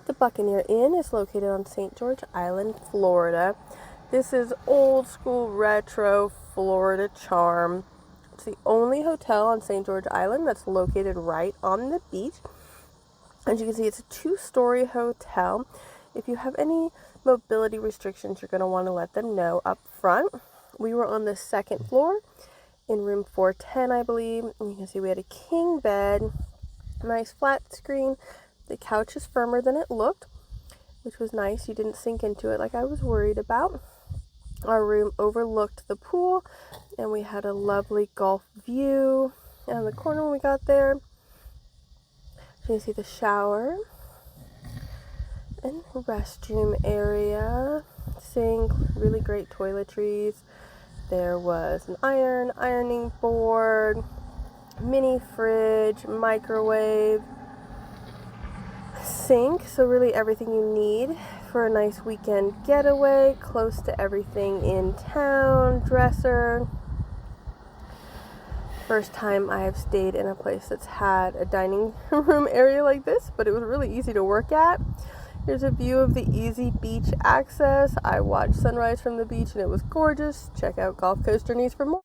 The Buccaneer Inn is located on St. George Island, Florida. This is old school retro Florida charm. It's the only hotel on St. George Island that's located right on the beach. As you can see, it's a 2-story hotel. If you have any mobility restrictions, you're going to want to let them know up front. We were on the 2nd floor in room 410, I believe. And you can see we had a king bed, nice flat screen. The couch is firmer than it looked, which was nice. You didn't sink into it like I was worried about. Our room overlooked the pool, and we had a lovely golf view in the corner when we got there. You can see the shower and restroom area, sink, really great toiletries. There was an ironing board, mini fridge, microwave, sink, so really everything you need for a nice weekend getaway, close to everything in town, dresser. First time I have stayed in a place that's had a dining room area like this, but it was really easy to work at. Here's a view of the easy beach access. I watched sunrise from the beach and it was gorgeous. Check out Gulf Coast Journeys for more.